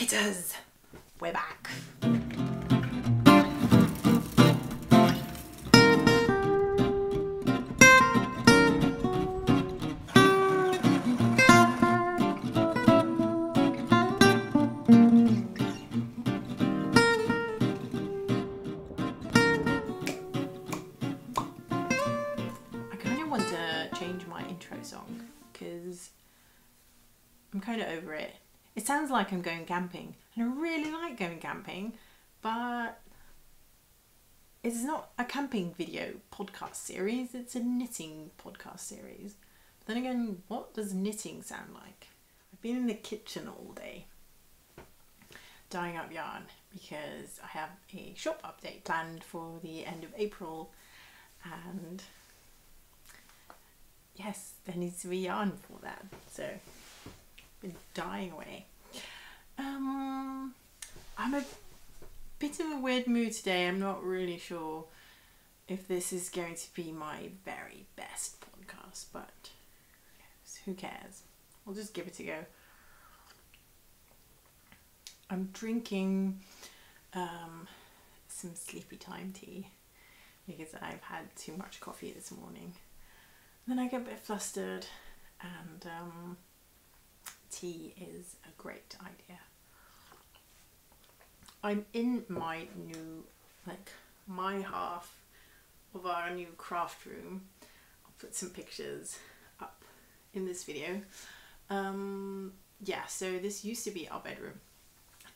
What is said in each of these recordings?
Knitters, we're back. I kind of want to change my intro song because I'm kind of over it. It sounds like I'm going camping, and I really like going camping, but it's not a camping video podcast series, it's a knitting podcast series. But then again, what does knitting sound like? I've been in the kitchen all day, dyeing up yarn, because I have a shop update planned for the end of April, and yes, there needs to be yarn for that, so been dying away. I'm a bit of a weird mood today. I'm not really sure if this is going to be my very best podcast, but who cares? We'll just give it a go. I'm drinking some sleepy time tea because I've had too much coffee this morning. And then I get a bit flustered, and tea is a great idea. I'm in my new, my half of our new craft room. I'll put some pictures up in this video. Yeah, so this used to be our bedroom.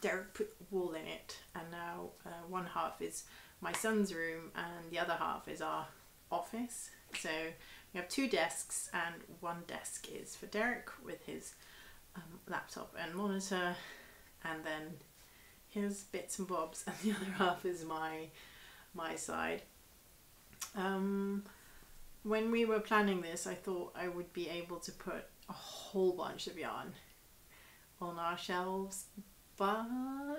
Derek put wall in it, and now one half is my son's room and the other half is our office. So we have two desks, and one desk is for Derek with his laptop and monitor, and then his bits and bobs, and the other half is my side. When we were planning this, I thought I would be able to put a whole bunch of yarn on our shelves, but I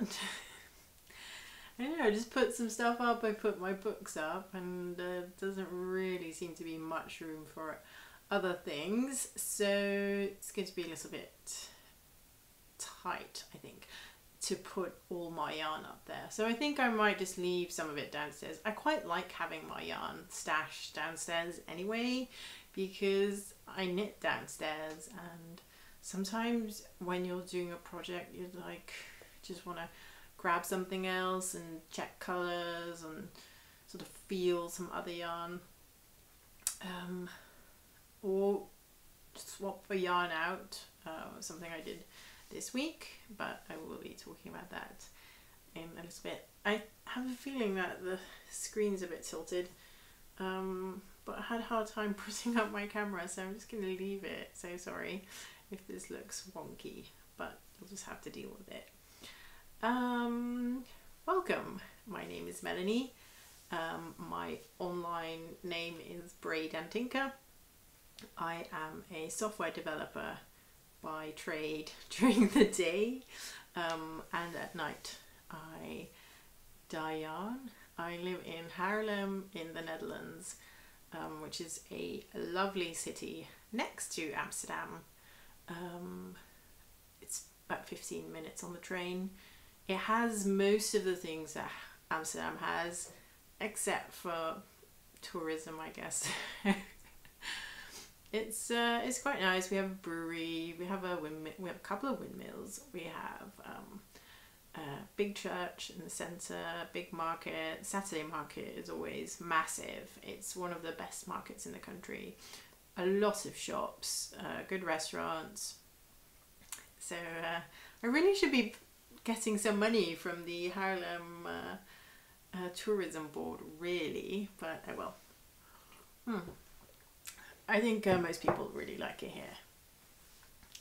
don't know, I just put some stuff up. I put my books up, and doesn't really seem to be much room for other things, so it's going to be a little bit tight, I think, to put all my yarn up there. So I think I might just leave some of it downstairs. I quite like having my yarn stashed downstairs anyway, because I knit downstairs, and sometimes when you're doing a project you just want to grab something else and check colours and sort of feel some other yarn, or swap the yarn out, something I did this week, but I will be talking about that in a little bit. I have a feeling that the screen's a bit tilted, but I had a hard time putting up my camera, so I'm just going to leave it. So sorry if this looks wonky, but you'll just have to deal with it. Welcome, my name is Melanie. My online name is Braid Tinker. I am a software developer by trade during the day, and at night I dye yarn. I live in Haarlem in the Netherlands, which is a lovely city next to Amsterdam. It's about 15 minutes on the train. It has most of the things that Amsterdam has, except for tourism, I guess. It's quite nice. We have a brewery, we have a couple of windmills, we have a big church in the centre, big market. Saturday market is always massive. It's one of the best markets in the country. A lot of shops, good restaurants. So I really should be getting some money from the Haarlem tourism board, really, but I will. I think most people really like it here,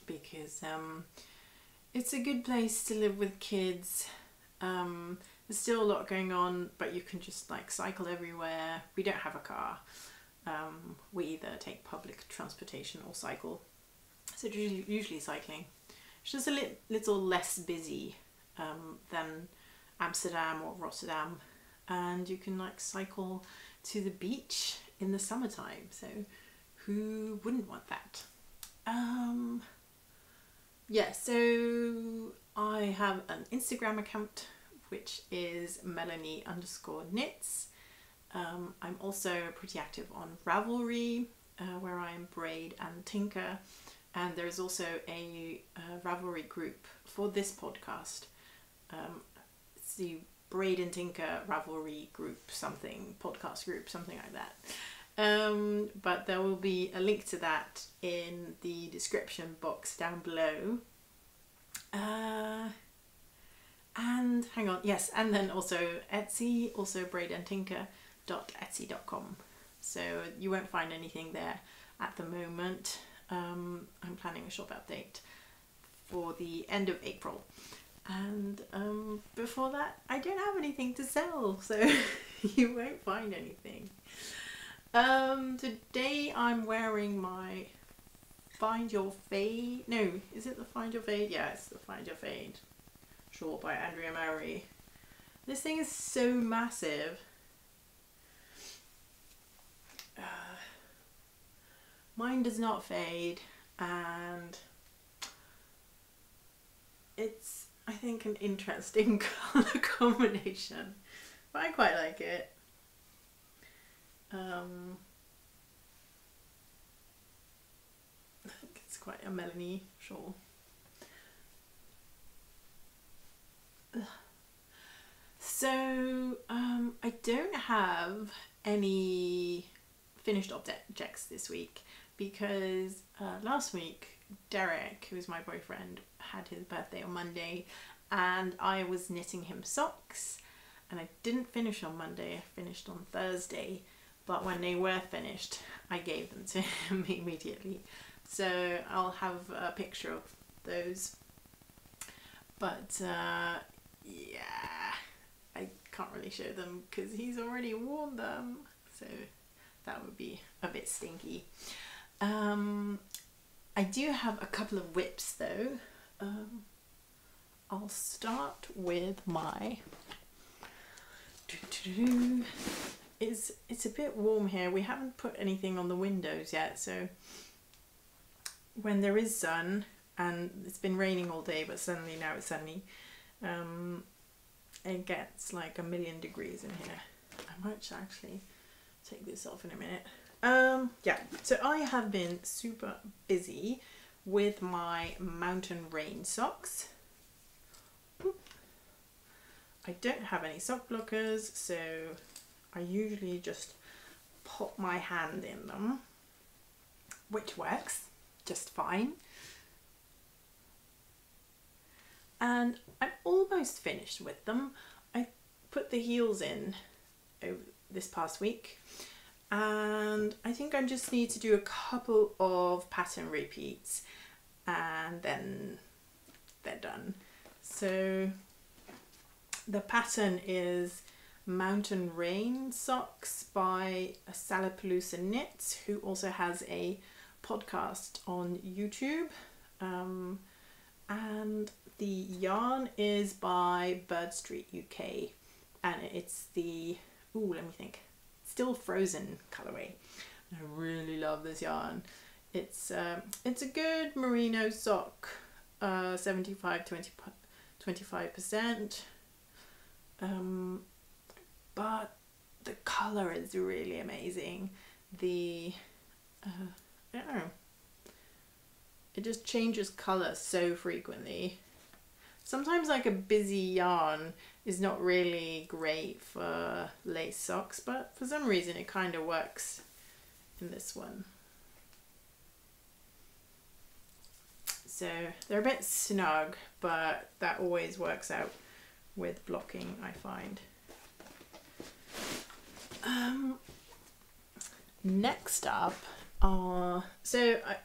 because it's a good place to live with kids. There's still a lot going on, but you can just cycle everywhere. We don't have a car. We either take public transportation or cycle. So usually cycling. It's just a little less busy than Amsterdam or Rotterdam, and you can cycle to the beach in the summertime. So who wouldn't want that? Yeah, so I have an Instagram account, which is Melanie_knits. I'm also pretty active on Ravelry, where I'm Braid and Tinker. And there's also a Ravelry group for this podcast. It's the Braid and Tinker Ravelry group, podcast group, something like that. But there will be a link to that in the description box down below. And hang on, yes, and then also Etsy, also braidandtinker.etsy.com. So you won't find anything there at the moment. I'm planning a shop update for the end of April. And before that, I don't have anything to sell, so you won't find anything. Today I'm wearing my Find Your Fade. No, is it the Find Your Fade? Yeah, it's the Find Your Fade. Short by Andrea Mowry. This thing is so massive. Mine does not fade, and it's, I think, an interesting colour combination, but I quite like it. I think it's quite a Melanie shawl. So I don't have any finished objects this week because last week Derek, who is my boyfriend, had his birthday on Monday and I was knitting him socks, and I didn't finish on Monday, I finished on Thursday, but when they were finished I gave them to him immediately. So I'll have a picture of those, but yeah, I can't really show them because he's already worn them, so that would be a bit stinky. I do have a couple of whips though. I'll start with my it's a bit warm here. We haven't put anything on the windows yet, so when there is sun, and it's been raining all day but suddenly now it's sunny, it gets like 1,000,000 degrees in here. I might actually take this off in a minute. Yeah, so I have been super busy with my mountain rain socks. I don't have any sock blockers, so I usually just pop my hand in them, which works just fine. And I'm almost finished with them. I put the heels in this past week, and I think I just need to do a couple of pattern repeats and then they're done. So the pattern is Mountain Rain Socks by Salapaloosa Knits, who also has a podcast on YouTube. And the yarn is by Bird Street UK, and it's the, let me think, Still Frozen colorway. I really love this yarn. It's a good merino sock, 75-25%, but the color is really amazing. I don't know, it just changes color so frequently. Sometimes like a busy yarn is not really great for lace socks, but for some reason it kind of works in this one. So they're a bit snug, but that always works out with blocking, I find. Next up are, so I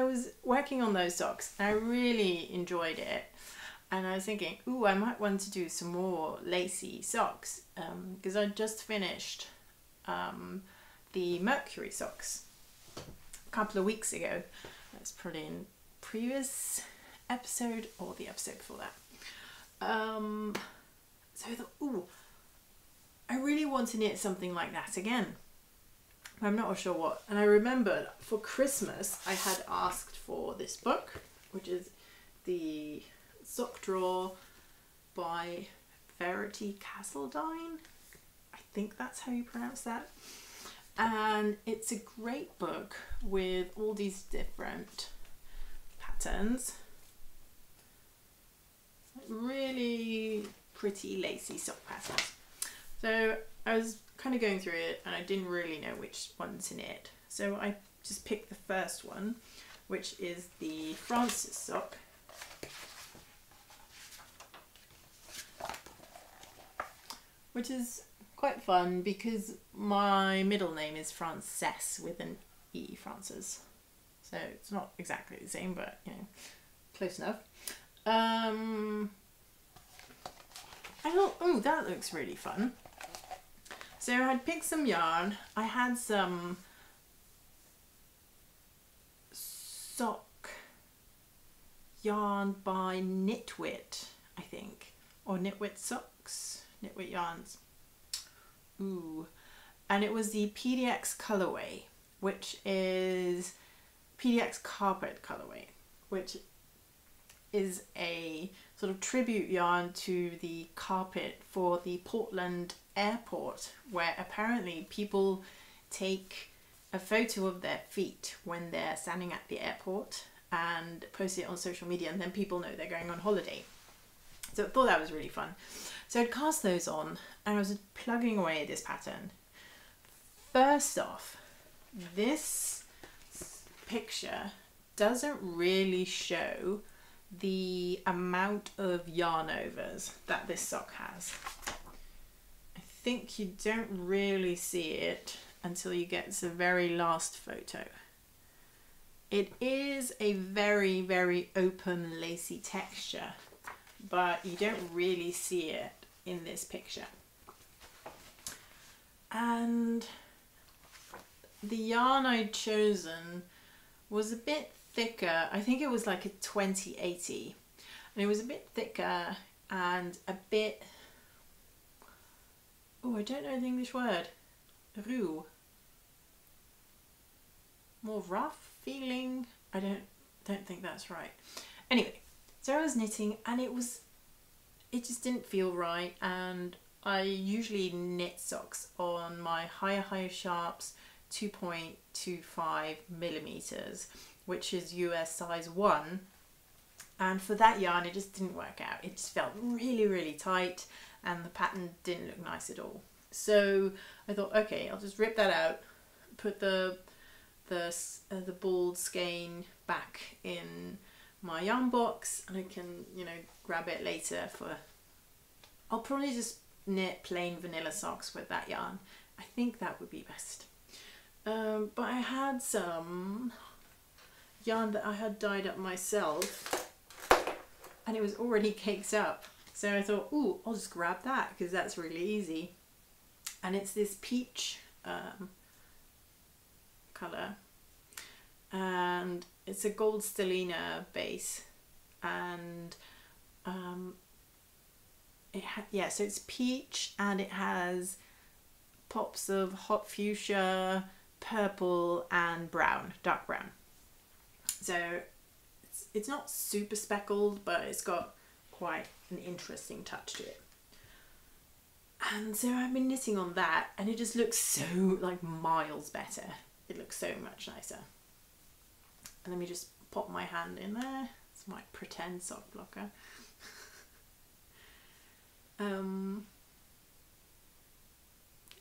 was working on those socks. I really enjoyed it, and I was thinking, I might want to do some more lacy socks, because I just finished the Mercury socks a couple of weeks ago. That's probably in previous episode or the episode before that. So I thought, I really want to knit something like that again. I'm not sure what. And I remembered for Christmas I had asked for this book, which is the sock drawer by Verity Castledine. I think that's how you pronounce that. And it's a great book with all these different patterns. Really pretty lacy sock patterns. So I was kind of going through it and I didn't really know which one's in it. So I just picked the first one, which is the Francis sock. Which is quite fun because my middle name is Frances with an E, Frances. So it's not exactly the same, but you know, close enough. I thought, oh, that looks really fun. So I'd picked some yarn. I had some sock yarn by Knitwit, I think, or Knitwit socks, Knitwit yarns. Ooh, and it was the PDX colorway, which is PDX carpet colorway, which is a sort of tribute yarn to the carpet for the Portland airport, where apparently people take a photo of their feet when they're standing at the airport and post it on social media, and then people know they're going on holiday. So I thought that was really fun. So I'd cast those on and I was plugging away at this pattern. First off, this picture doesn't really show the amount of yarn overs that this sock has. I think you don't really see it until you get to the very last photo. It is a very, very open lacy texture, but you don't really see it in this picture. And the yarn I'd chosen was a bit thicker. I think it was like a 2080, and it was a bit thicker and a bit, oh, I don't know the English word, roux, more rough feeling. I don't think that's right. Anyway, so I was knitting and it just didn't feel right, and I usually knit socks on my higher sharps 2.25 millimeters, which is US size 1, and for that yarn it just didn't work out. It just felt really, really tight and the pattern didn't look nice at all. So I thought, okay, I'll just rip that out, put the balled skein back in my yarn box, and I can, you know, grab it later for, I'll probably just knit plain vanilla socks with that yarn. I think that would be best. But I had some yarn that I had dyed up myself and it was already caked up. So I thought, ooh, I'll just grab that because that's really easy. And it's this peach colour, and it's a gold stellina base, and so it's peach and it has pops of hot fuchsia, purple and brown, dark brown. So it's not super speckled, but it's got quite an interesting touch to it. And so I've been knitting on that and it just looks so like miles better. It looks so much nicer. And let me just pop my hand in there. It's my pretend sock blocker.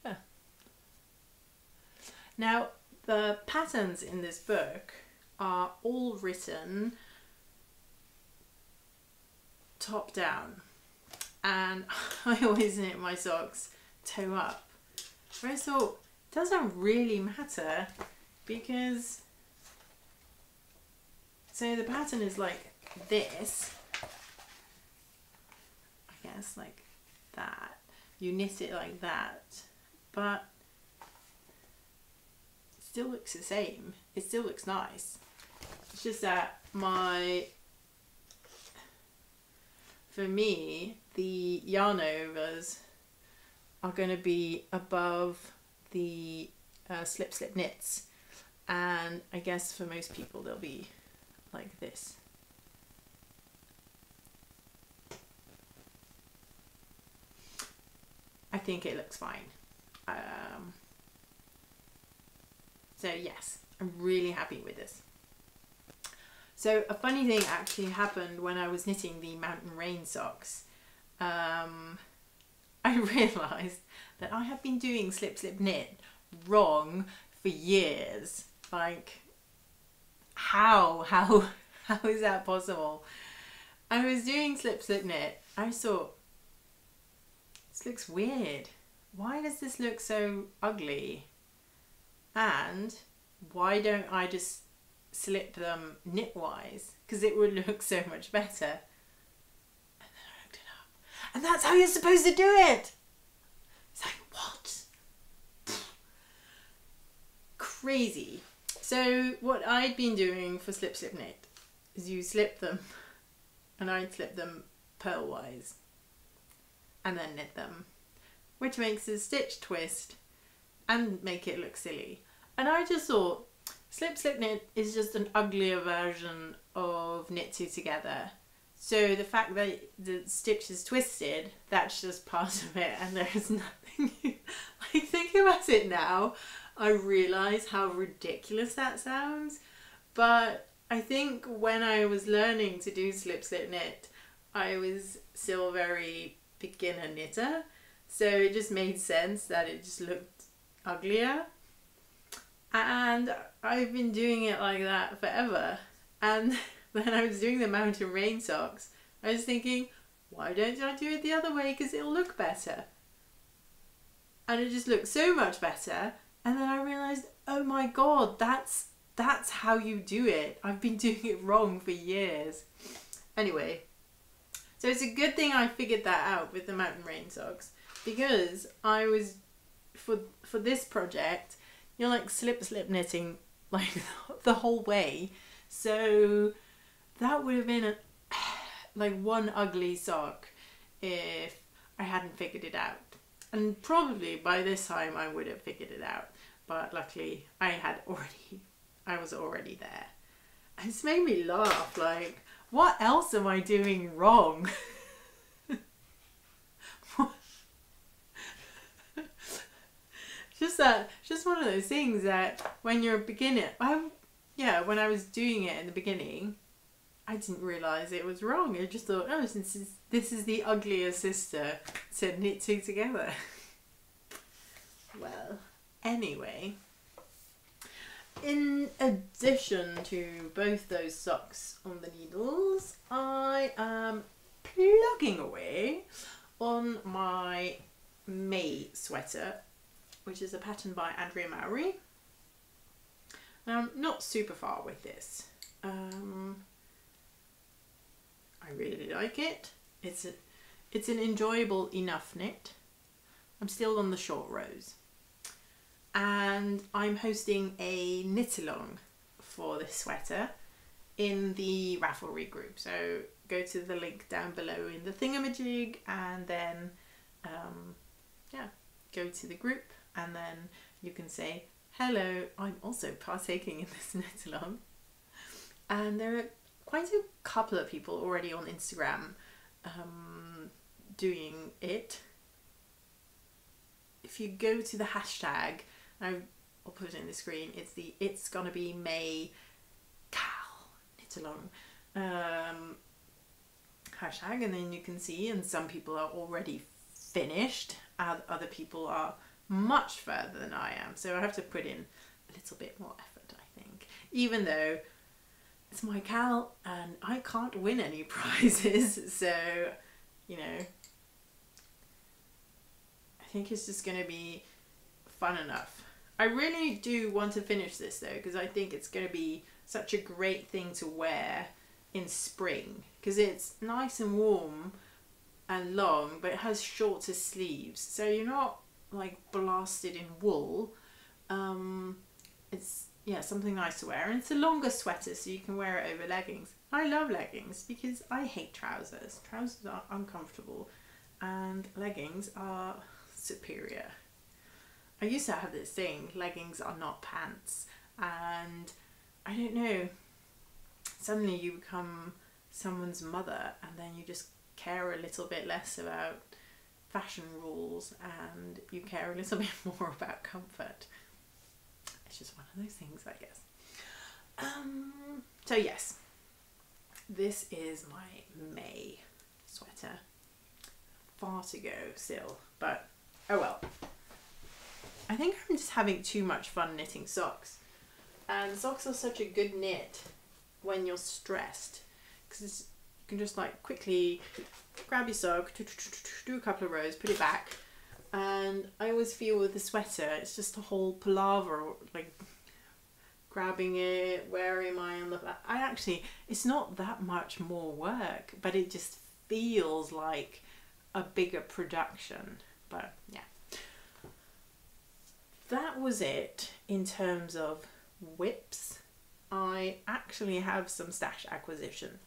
Yeah. Now the patterns in this book are all written top down, and I always knit my socks toe up. But I thought it doesn't really matter because, so the pattern is like this, I guess, like that. You knit it like that, but it still looks the same. It still looks nice. It's just that for me, the yarn overs are going to be above the slip knits, and I guess for most people they'll be like this. think it looks fine. So yes, I'm really happy with this. So a funny thing actually happened when I was knitting the Mountain Rain socks. I realised that I have been doing slip slip knit wrong for years. Like, how is that possible? I was doing slip slip knit. I thought, this looks weird. Why does this look so ugly? And why don't I just slip them knitwise? Because it would look so much better. And then I looked it up. And that's how you're supposed to do it. It's like, what? Crazy. So what I'd been doing for slip slip knit is you slip them and I'd slip them purlwise and then knit them, which makes a stitch twist and make it look silly. And I just thought slip slip knit is just an uglier version of knit two together. So the fact that the stitch is twisted, that's just part of it, and there's nothing. Like, thinking about it now, I realise how ridiculous that sounds. But I think when I was learning to do slip slip knit, I was still very beginner knitter, so it just made sense that it just looked uglier. And I've been doing it like that forever. And when I was doing the Mountain Rain socks, I was thinking, why don't I do it the other way? Because it'll look better. And it just looked so much better. And then I realised, oh my god, that's how you do it. I've been doing it wrong for years. Anyway, so it's a good thing I figured that out with the Mountain Rain socks, because I was, for this project, you're like slip knitting like the whole way. So that would have been like one ugly sock if I hadn't figured it out. And probably by this time I would have figured it out. But luckily I was already there. And it's made me laugh, like, what else am I doing wrong? Just one of those things that when you're a beginner, when I was doing it in the beginning, I didn't realise it was wrong. I just thought, oh, this is the uglier sister to knit two together. Well, anyway, in addition to both those socks on the needles, I am plugging away on my May sweater, which is a pattern by Andrea Mowry. I'm not super far with this. I really like it. It's an enjoyable enough knit. I'm still on the short rows. And I'm hosting a knit along for this sweater in the Ravelry group. So go to the link down below in the thingamajig, and then go to the group, and then you can say, hello, I'm also partaking in this knit along. And there are quite a couple of people already on Instagram doing it. If you go to the hashtag, I'll put it in the screen, it's gonna be May Cal knit along hashtag, and then you can see, and some people are already finished, other people are much further than I am, so I have to put in a little bit more effort, I think, even though it's my Cal and I can't win any prizes, so you know, I think it's just going to be fun enough. I really do want to finish this though, because I think it's going to be such a great thing to wear in spring, because it's nice and warm and long, but it has shorter sleeves, so you're not like blasted in wool. It's something nice to wear, and it's a longer sweater, so you can wear it over leggings. I love leggings because I hate trousers. Trousers are uncomfortable and leggings are superior. I used to have this thing, leggings are not pants, and I don't know, suddenly you become someone's mother and then you just care a little bit less about fashion rules and you care a little bit more about comfort. It's just one of those things, I guess. So yes, this is my May sweater. Far to go still, but oh well. I think I'm just having too much fun knitting socks, and socks are such a good knit when you're stressed, because you can just like quickly grab your sock, do a couple of rows, put it back. And I always feel with the sweater, it's just a whole palaver, like grabbing it, where am I on the it's not that much more work, but it just feels like a bigger production. But yeah, that was it in terms of whips. I actually have some stash acquisition.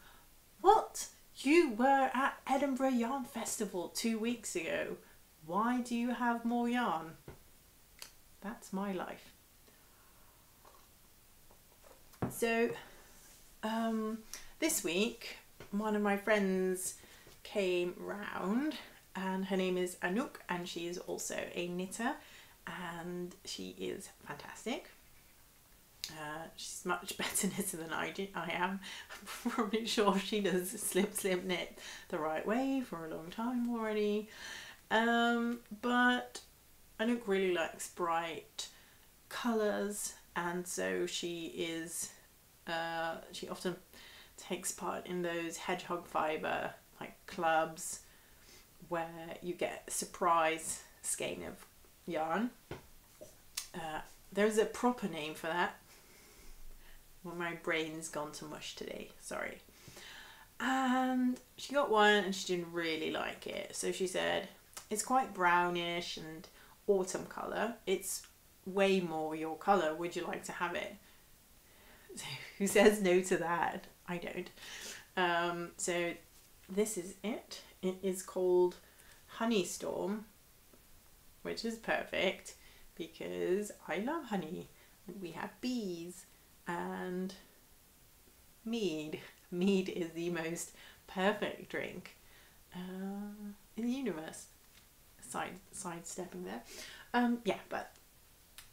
What? You were at Edinburgh Yarn Festival 2 weeks ago. Why do you have more yarn? That's my life. So this week one of my friends came round, and her name is Anouk, and she is also a knitter, and she is fantastic. She's much better knitter than I am. I'm probably sure she does slip knit the right way for a long time already. But Anouk really likes bright colours, and so she often takes part in those hedgehog fibre like clubs where you get a surprise skein of yarn. There's a proper name for that. Well, my brain's gone to mush today, sorry. And she got one and she didn't really like it, so she said it's quite brownish and autumn colour. It's way more your colour. Would you like to have it? Who says no to that? I don't. So this is it. It is called Honey Storm, which is perfect because I love honey and we have bees and mead. Mead is the most perfect drink in the universe. Sidestepping there. Yeah, but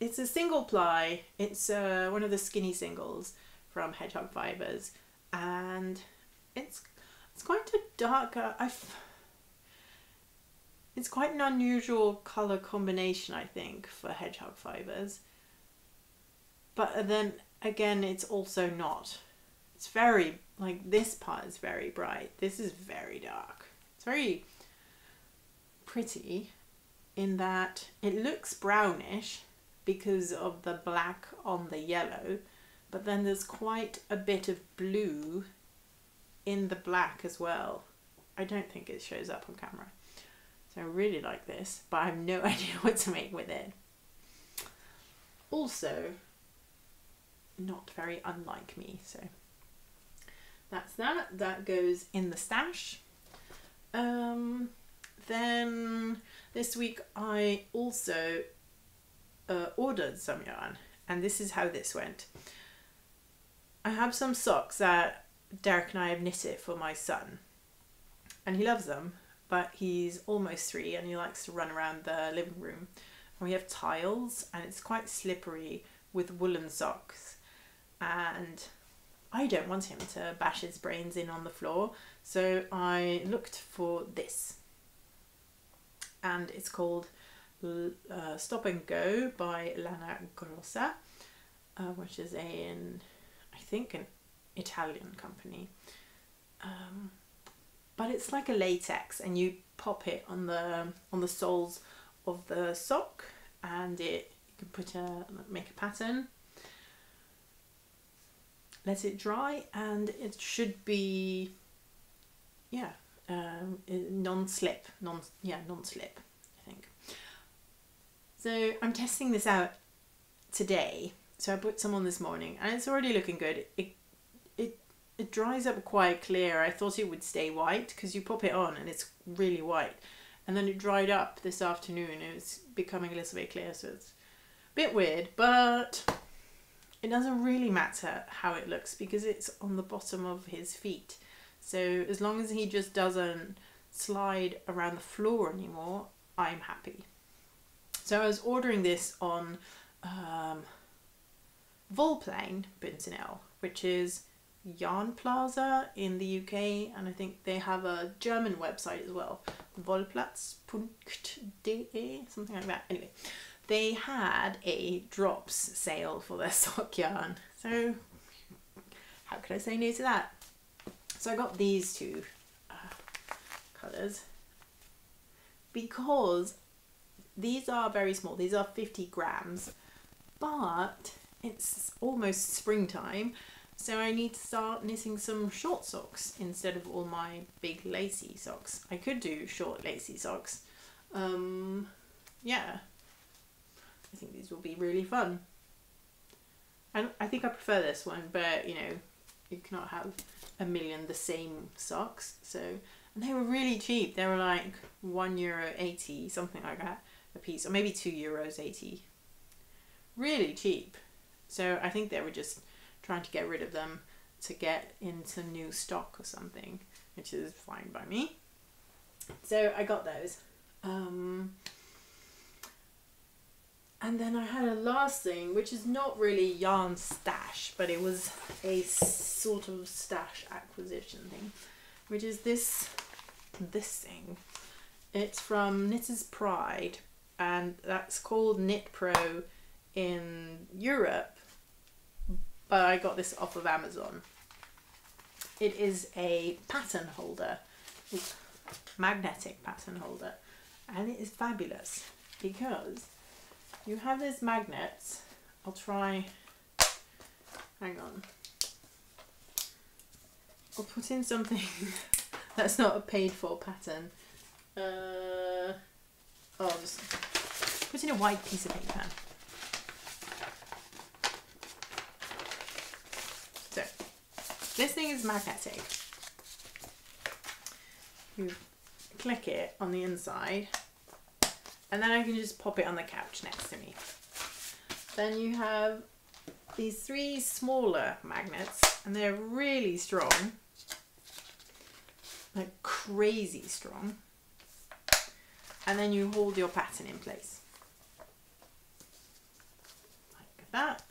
it's a single ply. It's one of the skinny singles from Hedgehog Fibres, and it's quite a darker. It's quite an unusual colour combination, I think, for Hedgehog Fibres. But then again, it's also not. It's very, like, this part is very bright. This is very dark. It's very pretty in that it looks brownish because of the black on the yellow, but then there's quite a bit of blue in the black as well. I don't think it shows up on camera. So I really like this, but I have no idea what to make with it. Also, not very unlike me, so that's that. That goes in the stash. Then this week I also ordered some yarn, and this is how this went. I have some socks that Derek and I have knitted for my son, and he loves them, but he's almost 3 and he likes to run around the living room. And we have tiles and it's quite slippery with woolen socks, and I don't want him to bash his brains in on the floor, so I looked for this, and it's called Stop and Go by Lana Grossa, which is I think an Italian company, but it's like a latex, and you pop it on the soles of the sock, and you can make a pattern, let it dry, and it should be non-slip, I think. So I'm testing this out today. So I put some on this morning and it's already looking good. It dries up quite clear. I thought it would stay white because you pop it on and it's really white, and then it dried up this afternoon and it's becoming a little bit clear, so it's a bit weird, but it doesn't really matter how it looks because it's on the bottom of his feet. So as long as he just doesn't slide around the floor anymore, I'm happy. So I was ordering this on Volplane.nl, which is Yarn Plaza in the UK, and I think they have a German website as well, Volplatz.de, something like that. Anyway, they had a drops sale for their sock yarn, so how could I say no to that? So I got these two colours because these are very small. These are 50 grams, but it's almost springtime, so I need to start knitting some short socks instead of all my big lacy socks. I could do short lacy socks. Yeah, I think these will be really fun. I think I prefer this one, but you know, you cannot have a million the same socks. So, and they were really cheap. They were like €1.80, something like that a piece, or maybe €2.80. Really cheap. So I think they were just trying to get rid of them to get into new stock or something, which is fine by me. So I got those. And then I had a last thing, which is not really yarn stash, but it was a sort of stash acquisition thing, which is this thing. It's from Knitter's Pride, and that's called Knit Pro in Europe, but I got this off of Amazon. It is a pattern holder, magnetic pattern holder, and it is fabulous because you have these magnets. I'll try, hang on. I'll put in something that's not a paid for pattern. I'll just put in a white piece of paper. So, this thing is magnetic. You click it on the inside, and then I can just pop it on the couch next to me. Then you have these 3 smaller magnets, and they're really strong, like crazy strong. And then you hold your pattern in place. Like that.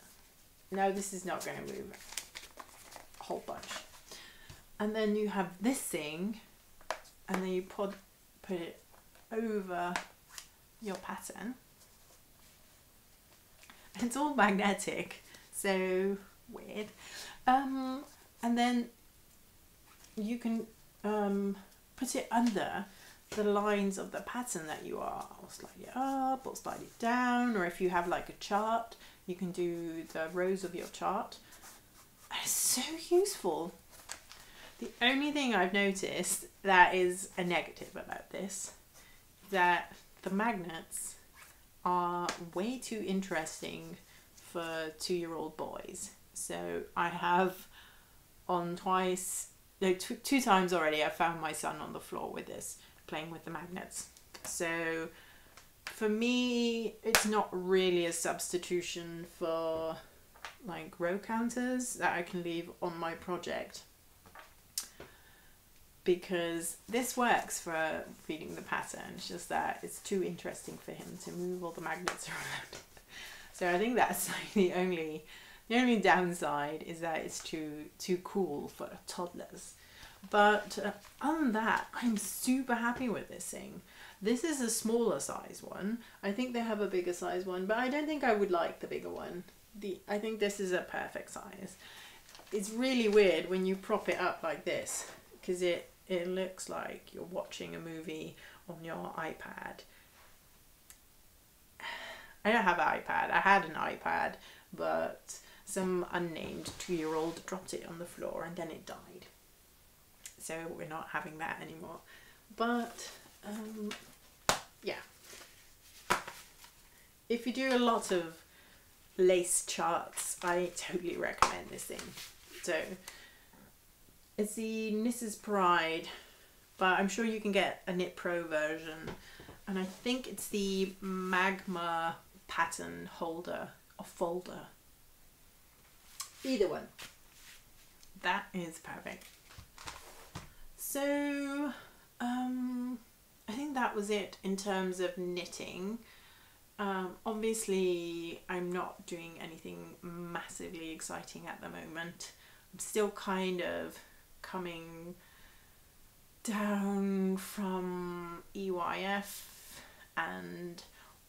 Now this is not going to move a whole bunch. And then you have this thing, and then you put it over your pattern. It's all magnetic, so weird. And then you can put it under the lines of the pattern that you are, or slide it up or slide it down, or if you have like a chart, you can do the rows of your chart. It's so useful. The only thing I've noticed that is a negative about this is that the magnets are way too interesting for 2-year-old boys. So I have two times already, I found my son on the floor with this, playing with the magnets. So for me, it's not really a substitution for like row counters that I can leave on my project, because this works for reading the pattern. It's just that it's too interesting for him to move all the magnets around. So I think that's like the only downside, is that it's too cool for toddlers. But other than that, I'm super happy with this thing. This is a smaller size one. I think they have a bigger size one, but I don't think I would like the bigger one. I think this is a perfect size. It's really weird when you prop it up like this, because it looks like you're watching a movie on your iPad. I don't have an iPad. I had an iPad, but some unnamed 2-year-old dropped it on the floor and then it died. So we're not having that anymore. But yeah, if you do a lot of lace charts, I totally recommend this thing. So it's the Knitter's Pride, but I'm sure you can get a Knit Pro version, and I think it's the Magma pattern holder or folder. Either one. That is perfect. So I think that was it in terms of knitting. Obviously, I'm not doing anything massively exciting at the moment. I'm still kind of coming down from EYF and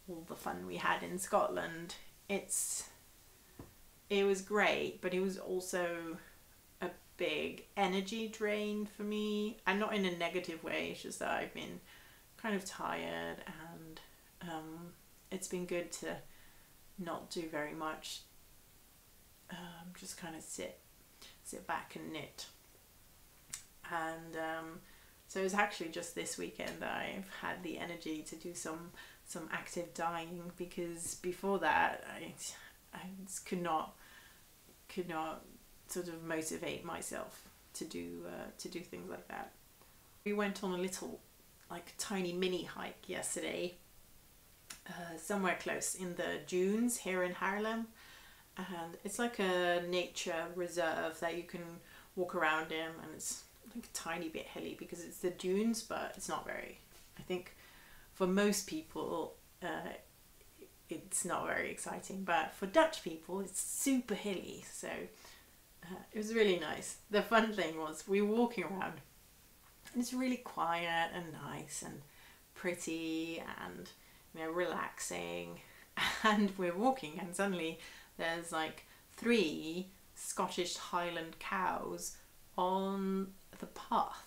all the fun we had in Scotland. It was great, but it was also a big energy drain for me, and not in a negative way. It's just that I've been kind of tired, and it's been good to not do very much. Just kind of sit back and knit. And so it's actually just this weekend that I've had the energy to do some active dyeing, because before that I just could not sort of motivate myself to do things like that. We went on a little, like, tiny mini hike yesterday, somewhere close in the dunes here in Haarlem, and it's like a nature reserve that you can walk around in, and it's like a tiny bit hilly because it's the dunes, but it's not very, I think for most people it's not very exciting, but for Dutch people it's super hilly, so it was really nice. The fun thing was we were walking around and it's really quiet and nice and pretty and, you know, relaxing, and we're walking and suddenly there's like 3 Scottish Highland cows on the path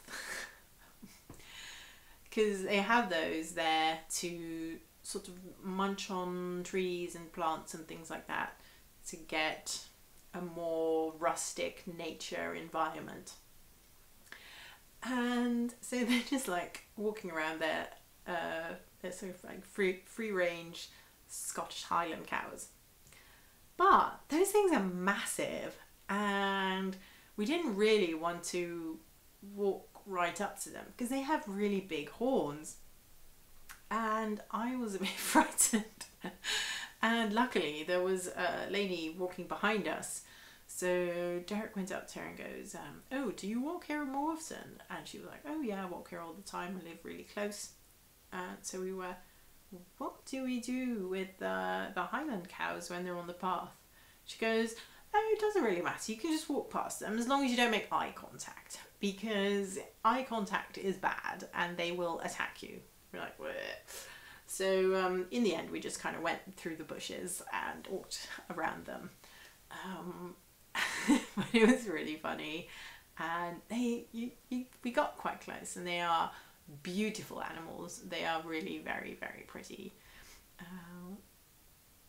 because they have those there to sort of munch on trees and plants and things like that to get a more rustic nature environment. And so they're just like walking around there. They're sort of like free range Scottish Highland cows, but those things are massive, and we didn't really want to walk right up to them because they have really big horns, and I was a bit frightened. And luckily there was a lady walking behind us, so Derek went up to her and goes, oh, do you walk here more often? And she was like, oh yeah, I walk here all the time, I live really close. So we were, what do we do with the Highland cows when they're on the path? She goes, oh, it doesn't really matter, you can just walk past them as long as you don't make eye contact, because eye contact is bad and they will attack you. We're like, bleh. So in the end we just kind of went through the bushes and walked around them. But it was really funny, and we got quite close, and they are beautiful animals. They are really very, very pretty.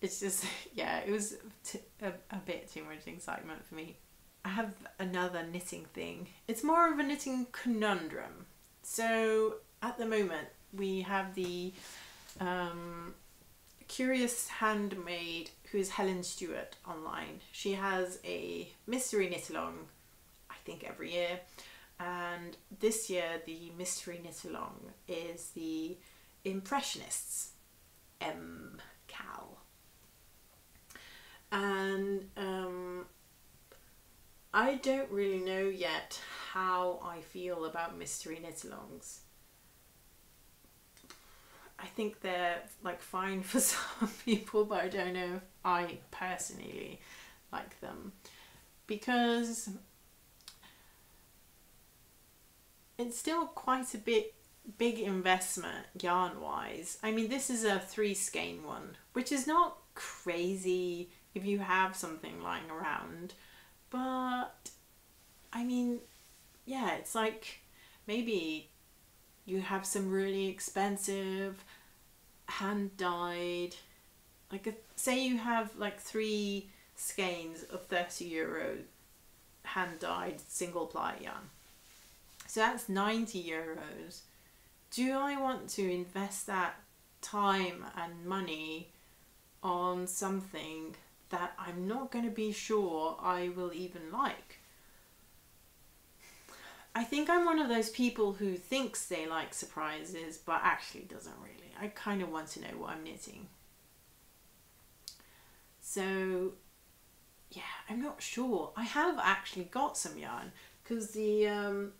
It's just, yeah, it was a bit too much excitement for me. I have another knitting thing. It's more of a knitting conundrum. So at the moment we have the Curious Handmade, who is Helen Stewart, online. She has a mystery knit-along, I think every year, and this year the mystery knit-along is the Impressionists Cal. And I don't really know yet how I feel about mystery knit-alongs. I think they're like fine for some people, but I don't know if I personally like them, because it's still quite a big investment yarn wise. I mean, this is a 3 skein one, which is not crazy if you have something lying around, but I mean, yeah, it's like maybe you have some really expensive hand dyed, like say you have like 3 skeins of €30 hand dyed single ply yarn, so that's €90. Do I want to invest that time and money on something that I'm not going to be sure I will even like? I think I'm one of those people who thinks they like surprises but actually doesn't really. I kind of want to know what I'm knitting. So yeah, I'm not sure. I have actually got some yarn because the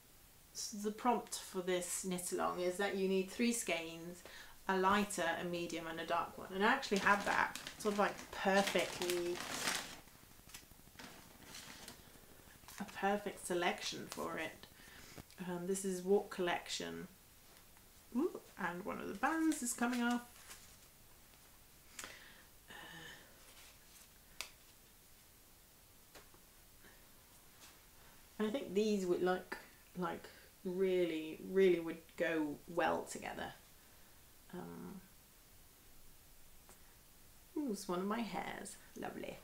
So the prompt for this knit along is that you need 3 skeins, a lighter, a medium and a dark one. And I actually have that sort of like perfectly, a perfect selection for it. This is Walk Collection. Ooh, and one of the bands is coming off. And I think these would like really would go well together. Ooh, it's one of my hairs. Lovely.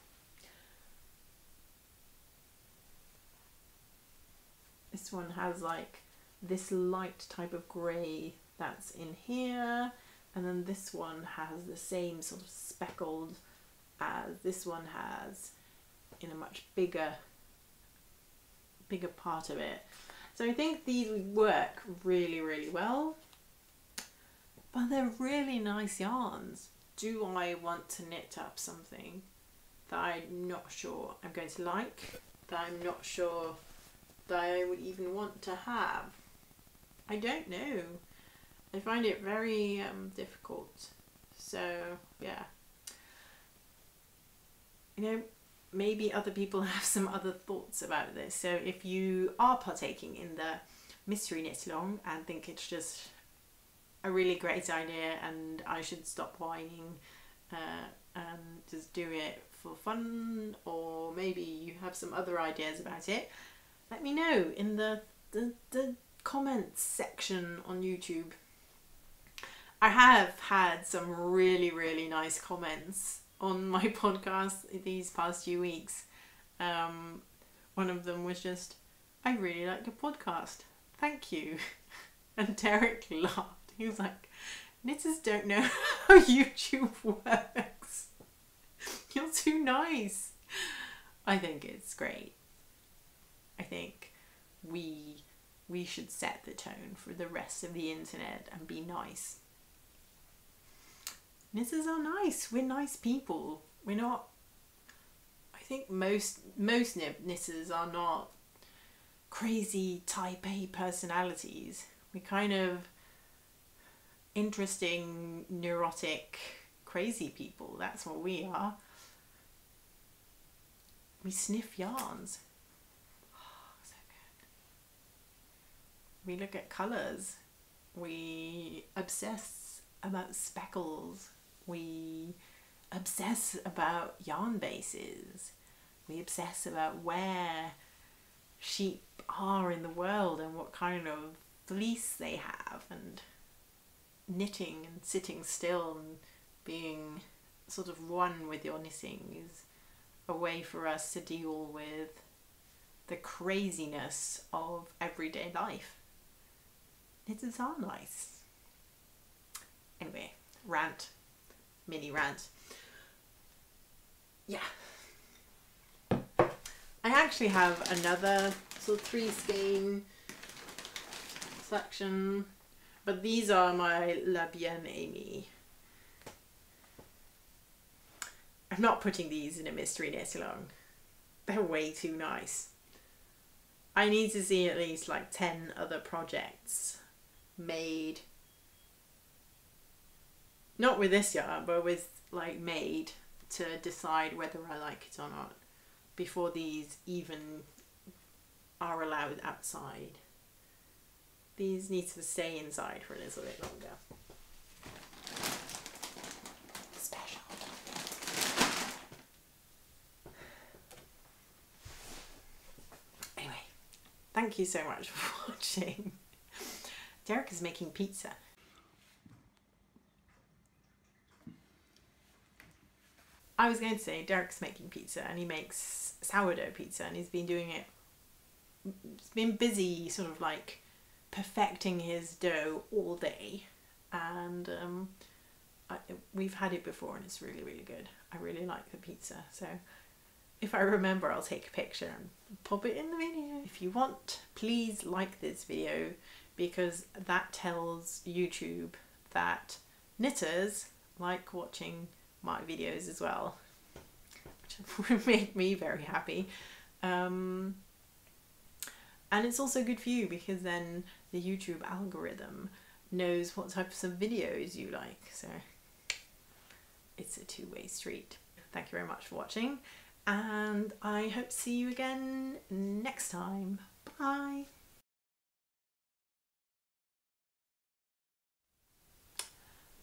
This one has like this light type of grey that's in here, and then this one has the same sort of speckled as this one has in a much bigger part of it. So I think these would work really well, but they're really nice yarns. Do I want to knit up something that I'm not sure I'm going to like, that I'm not sure that I would even want to have? I don't know. I find it very difficult. So yeah, you know, maybe other people have some other thoughts about this. So if you are partaking in the mystery knit along and think it's just a really great idea and I should stop whining and just do it for fun, or maybe you have some other ideas about it, let me know in the comments section on YouTube. I have had some really nice comments on my podcast these past few weeks. One of them was just, I really like the podcast, thank you. And Derek laughed. He was like, knitters don't know how YouTube works. You're too nice. I think it's great. I think we should set the tone for the rest of the internet and be nice. Knitters are nice. We're nice people. We're not, I think most knitters are not crazy type A personalities. We're kind of interesting, neurotic, crazy people. That's what we are. We sniff yarns. Oh, so good. We look at colours. We obsess about speckles. We obsess about yarn bases. We obsess about where sheep are in the world and what kind of fleece they have, and knitting and sitting still and being sort of one with your knitting is a way for us to deal with the craziness of everyday life. Knitters are nice. Anyway, rant. Mini rant. Yeah. I actually have another sort of 3 skein section, but these are my La Bien Aimée. I'm not putting these in a mystery knit along. They're way too nice. I need to see at least like 10 other projects made, not with this yarn, but with like made, to decide whether I like it or not before these even are allowed outside. These need to stay inside for a little bit longer. Special. Anyway, thank you so much for watching. Derek is making pizza. I was going to say Derek's making pizza, and he makes sourdough pizza, and he's been doing it. He's been busy sort of like perfecting his dough all day, and we've had it before and it's really good. I really like the pizza, so if I remember I'll take a picture and pop it in the video. If you want, please like this video, because that tells YouTube that knitters like watching my videos as well, which would make me very happy. And it's also good for you because then the YouTube algorithm knows what types of videos you like. So it's a two-way street. Thank you very much for watching, and I hope to see you again next time. Bye.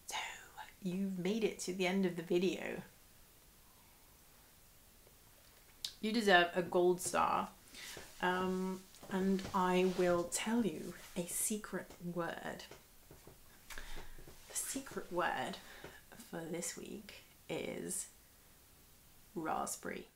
So you've made it to the end of the video. You deserve a gold star. And I will tell you a secret word. The secret word for this week is raspberry.